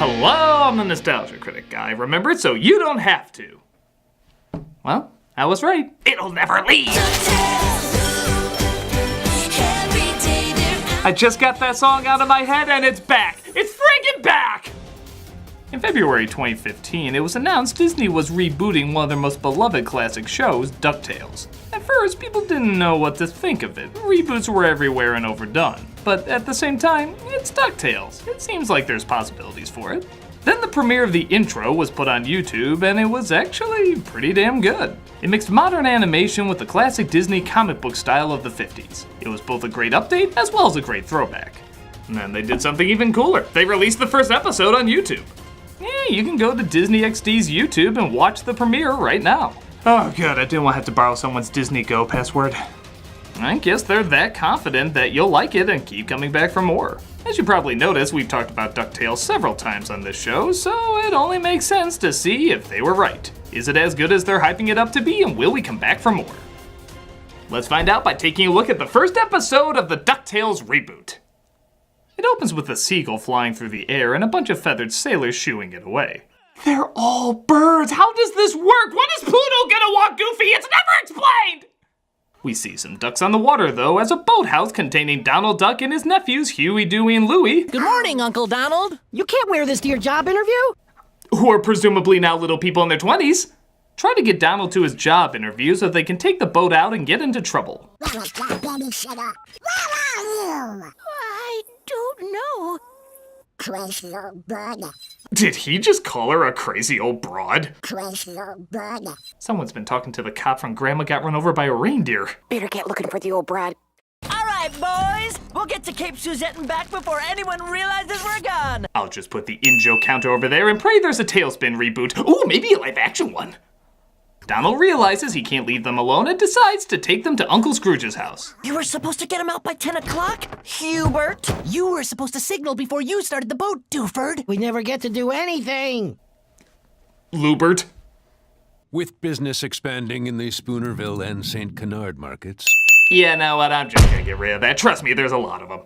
Hello, I'm the Nostalgia Critic Guy. Remember it so you don't have to. Well, I was right. It'll never leave. I just got that song out of my head and it's back. It's friggin' back! In February 2015, it was announced Disney was rebooting one of their most beloved classic shows, DuckTales. At first, people didn't know what to think of it. Reboots were everywhere and overdone. But at the same time, it's DuckTales. It seems like there's possibilities for it. Then the premiere of the intro was put on YouTube, and it was actually pretty damn good. It mixed modern animation with the classic Disney comic book style of the 50s. It was both a great update as well as a great throwback. And then they did something even cooler. They released the first episode on YouTube. Yeah, you can go to Disney XD's YouTube and watch the premiere right now. Oh good, I didn't want to have to borrow someone's Disney Go password. I guess they're that confident that you'll like it and keep coming back for more. As you probably noticed, we've talked about DuckTales several times on this show, so it only makes sense to see if they were right. Is it as good as they're hyping it up to be, and will we come back for more? Let's find out by taking a look at the first episode of the DuckTales reboot. It opens with a seagull flying through the air and a bunch of feathered sailors shooing it away. They're all birds! How does this work? When is Pluto gonna walk Goofy? It's never explained! We see some ducks on the water, though, as a boathouse containing Donald Duck and his nephews, Huey, Dewey, and Louie. Good morning, Uncle Donald. You can't wear this to your job interview? Who are presumably now little people in their 20s. Try to get Donald to his job interview so they can take the boat out and get into trouble. I don't know. Crazy old broad. Did he just call her a crazy old broad? Crazy old broad. Someone's been talking to the cop from Grandma Got Run Over by a Reindeer. Better get looking for the old broad. All right, boys. We'll get to Cape Suzette and back before anyone realizes we're gone. I'll just put the in-joke counter over there and pray there's a Tailspin reboot. Ooh, maybe a live-action one. Donald realizes he can't leave them alone and decides to take them to Uncle Scrooge's house. You were supposed to get him out by 10 o'clock? Hubert! You were supposed to signal before you started the boat, Dooford. We never get to do anything. Lubert. With business expanding in the Spoonerville and St. Canard markets. Yeah, now what? I'm just gonna get rid of that. Trust me, there's a lot of them.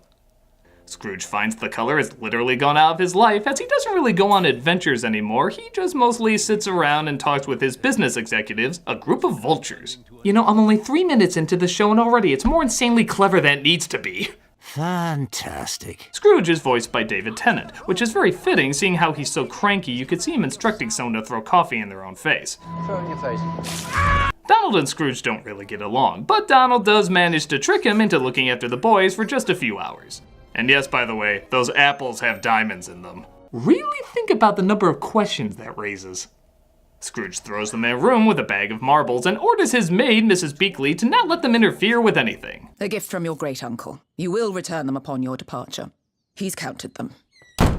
Scrooge finds the color has literally gone out of his life, as he doesn't really go on adventures anymore. He just mostly sits around and talks with his business executives, a group of vultures. You know, I'm only 3 minutes into the show and already it's more insanely clever than it needs to be. Fantastic. Scrooge is voiced by David Tennant, which is very fitting seeing how he's so cranky you could see him instructing someone to throw coffee in their own face. Throw in your face. Donald and Scrooge don't really get along, but Donald does manage to trick him into looking after the boys for just a few hours. And yes, by the way, those apples have diamonds in them. Really think about the number of questions that raises. Scrooge throws them in a room with a bag of marbles and orders his maid, Mrs. Beakley, to not let them interfere with anything. A gift from your great-uncle. You will return them upon your departure. He's counted them.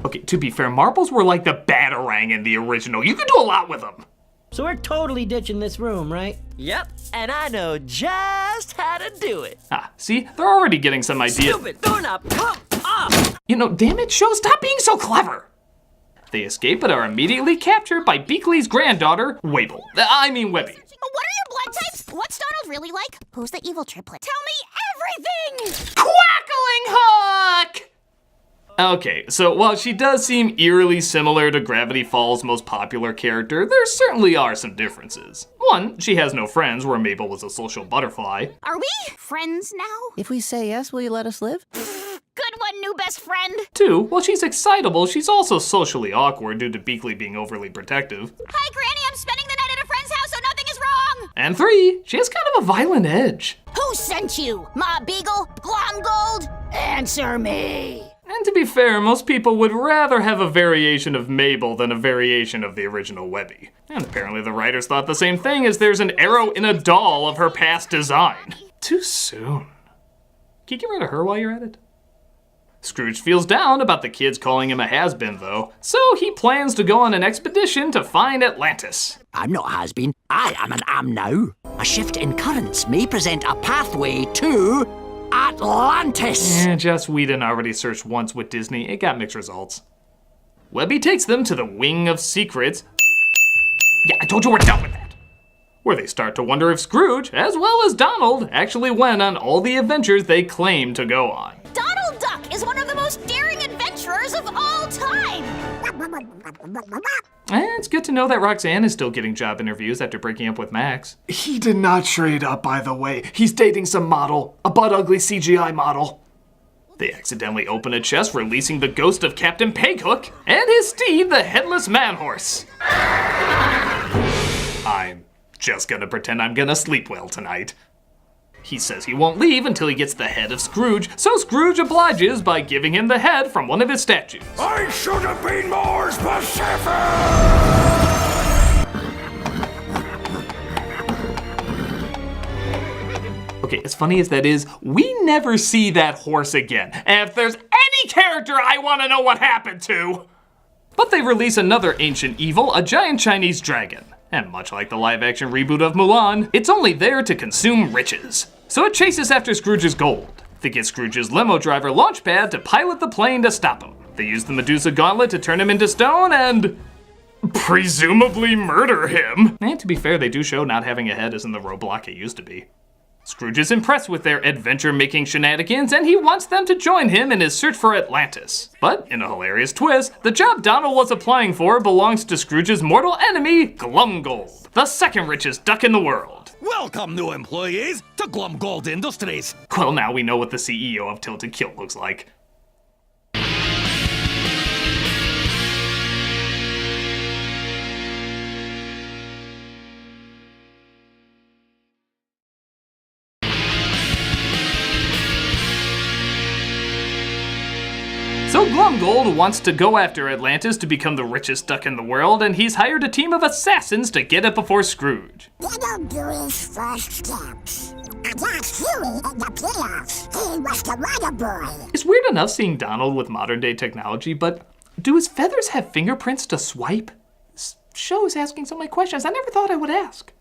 Okay, to be fair, marbles were like the Batarang in the original. You could do a lot with them. So we're totally ditching this room, right? Yep, and I know just how to do it. Ah, see? They're already getting some ideas. Stupid doorknob, come off! You know, damn it, show, stop being so clever! They escape but are immediately captured by Beakley's granddaughter, Webby. What are your blood types? What's Donald really like? Who's the evil triplet? Tell me everything! Quackling Hook! Okay, so while she does seem eerily similar to Gravity Falls' most popular character, there certainly are some differences. One, she has no friends, where Mabel was a social butterfly. Are we friends now? If we say yes, will you let us live? Good one, new best friend. Two, while she's excitable, she's also socially awkward due to Beakley being overly protective. Hi, Granny, I'm spending the night at a friend's house, so nothing is wrong. And three, she has kind of a violent edge. Who sent you? Ma Beagle? Glomgold? Answer me. And to be fair, most people would rather have a variation of Mabel than a variation of the original Webby. And apparently the writers thought the same thing, as there's an arrow in a doll of her past design. Too soon. Can you get rid of her while you're at it? Scrooge feels down about the kids calling him a has-been, though, so he plans to go on an expedition to find Atlantis. I'm not has-been, I am now. A shift in currents may present a pathway to Atlantis! Joss Whedon already searched once with Disney. It got mixed results. Webby takes them to the Wing of Secrets. Yeah, I told you we're done with that. Where they start to wonder if Scrooge, as well as Donald, actually went on all the adventures they claim to go on. Donald Duck is one of the most daring adventurers stars of all time! It's good to know that Roxanne is still getting job interviews after breaking up with Max. He did not trade up, by the way. He's dating some model, a butt-ugly CGI model. They accidentally open a chest, releasing the ghost of Captain Peghook and his steed, the Headless Man-Horse. I'm just gonna pretend I'm gonna sleep well tonight. He says he won't leave until he gets the head of Scrooge, so Scrooge obliges by giving him the head from one of his statues. I should have been more specific! Okay, as funny as that is, we never see that horse again. And if there's any character I want to know what happened to. But they release another ancient evil, a giant Chinese dragon. And much like the live-action reboot of Mulan, it's only there to consume riches. So it chases after Scrooge's gold. They get Scrooge's limo driver Launchpad to pilot the plane to stop him. They use the Medusa gauntlet to turn him into stone and presumably murder him. And to be fair, they do show not having a head isn't the roadblock it used to be. Scrooge is impressed with their adventure-making shenanigans, and he wants them to join him in his search for Atlantis. But, in a hilarious twist, the job Donald was applying for belongs to Scrooge's mortal enemy, Glumgold, the second richest duck in the world. Welcome, new employees, to Glumgold Industries. Well, now we know what the CEO of Tilted Kilt looks like. So Glumgold wants to go after Atlantis to become the richest duck in the world, and he's hired a team of assassins to get it before Scrooge. They don't do his first steps. Against Huey in the playoffs, he was the water boy. It's weird enough seeing Donald with modern day technology, but do his feathers have fingerprints to swipe? This show is asking so many questions I never thought I would ask.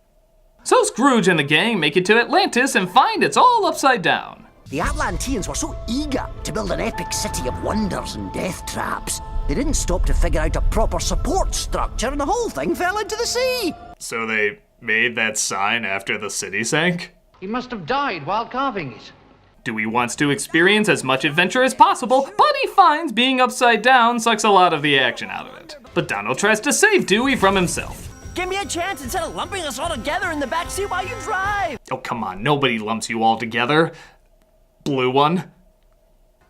So Scrooge and the gang make it to Atlantis and find it's all upside down. The Atlanteans were so eager to build an epic city of wonders and death traps, they didn't stop to figure out a proper support structure, and the whole thing fell into the sea. So they made that sign after the city sank? He must have died while carving it. Dewey wants to experience as much adventure as possible, but he finds being upside down sucks a lot of the action out of it. But Donald tries to save Dewey from himself. Give me a chance instead of lumping us all together in the backseat while you drive. Oh, come on, nobody lumps you all together. Blue one.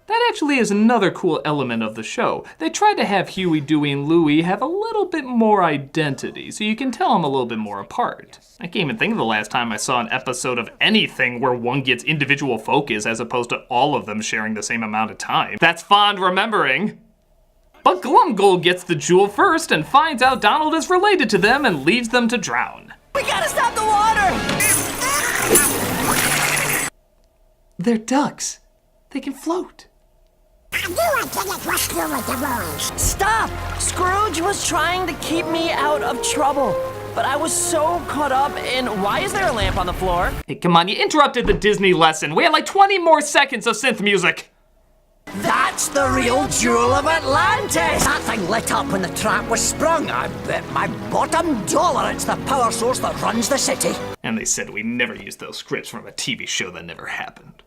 That actually is another cool element of the show. They try to have Huey, Dewey, and Louie have a little bit more identity, so you can tell them a little bit more apart. I can't even think of the last time I saw an episode of anything where one gets individual focus as opposed to all of them sharing the same amount of time. That's fond remembering. But Glumgold gets the jewel first and finds out Donald is related to them and leaves them to drown. We gotta stop the water! They're ducks. They can float. Stop! Scrooge was trying to keep me out of trouble, but I was so caught up in why is there a lamp on the floor? Hey, come on, you interrupted the Disney lesson. We had like 20 more seconds of synth music. That's the real jewel of Atlantis! That thing lit up when the trap was sprung. I bet my bottom dollar it's the power source that runs the city. And they said we never used those scripts from a TV show that never happened.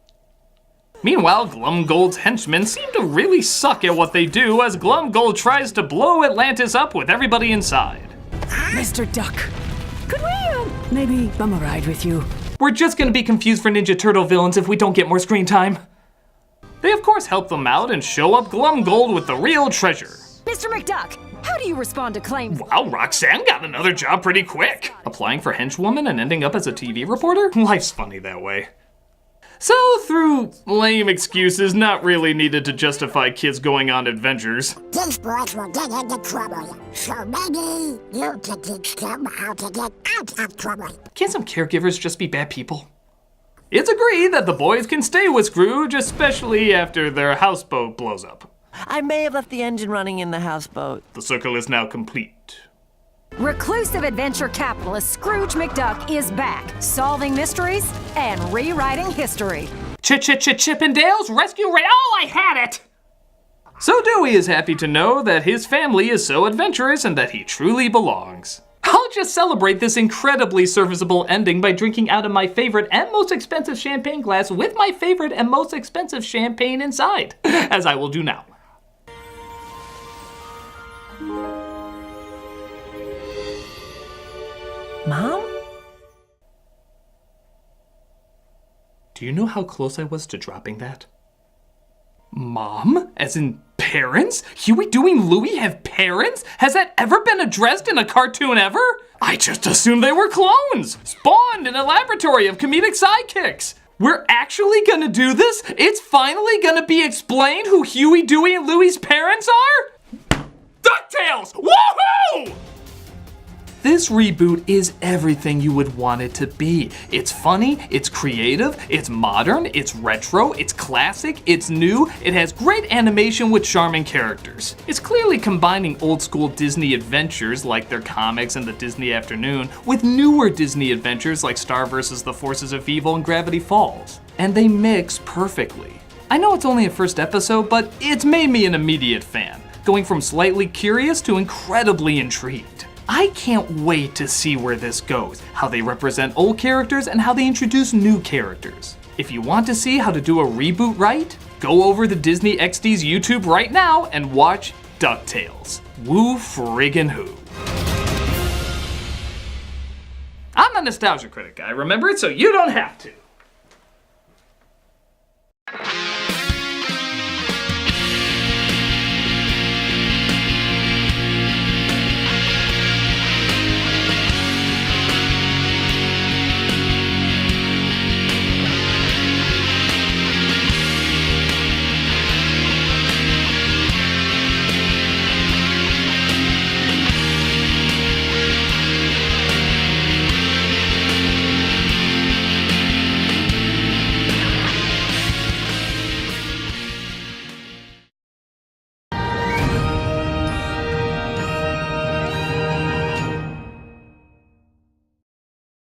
Meanwhile, Glumgold's henchmen seem to really suck at what they do as Glumgold tries to blow Atlantis up with everybody inside. Mr. Duck, could we, maybe bum a ride with you? We're just gonna be confused for Ninja Turtle villains if we don't get more screen time. They of course help them out and show up Glumgold with the real treasure. Mr. McDuck, how do you respond to claims? Wow, Roxanne got another job pretty quick. Applying for henchwoman and ending up as a TV reporter? Life's funny that way. So, through lame excuses not really needed to justify kids going on adventures, These boys will get into trouble, so maybe you can teach them how to get out of trouble. can't some caregivers just be bad people? It's agreed that the boys can stay with Scrooge, especially after their houseboat blows up. I may have left the engine running in the houseboat. The circle is now complete. Reclusive adventure capitalist Scrooge McDuck is back, solving mysteries and rewriting history. Chippendales Rescue Oh, I had it! So Dewey is happy to know that his family is so adventurous and that he truly belongs. I'll just celebrate this incredibly serviceable ending by drinking out of my favorite and most expensive champagne glass with my favorite and most expensive champagne inside, as I will do now. Mom? Do you know how close I was to dropping that? Mom? As in parents? Huey, Dewey, and Louie have parents? Has that ever been addressed in a cartoon ever? I just assumed they were clones, spawned in a laboratory of comedic sidekicks. We're actually gonna do this? It's finally gonna be explained who Huey, Dewey, and Louie's parents are? DuckTales! Woohoo! This reboot is everything you would want it to be. It's funny, it's creative, it's modern, it's retro, it's classic, it's new, it has great animation with charming characters. It's clearly combining old school Disney adventures like their comics and the Disney Afternoon with newer Disney adventures like Star vs. the Forces of Evil and Gravity Falls. And they mix perfectly. I know it's only a first episode, but it's made me an immediate fan, going from slightly curious to incredibly intrigued. I can't wait to see where this goes, how they represent old characters and how they introduce new characters. If you want to see how to do a reboot right, go over to Disney XD's YouTube right now and watch DuckTales. Woo friggin' who. I'm the Nostalgia Critic guy, remember it, so you don't have to.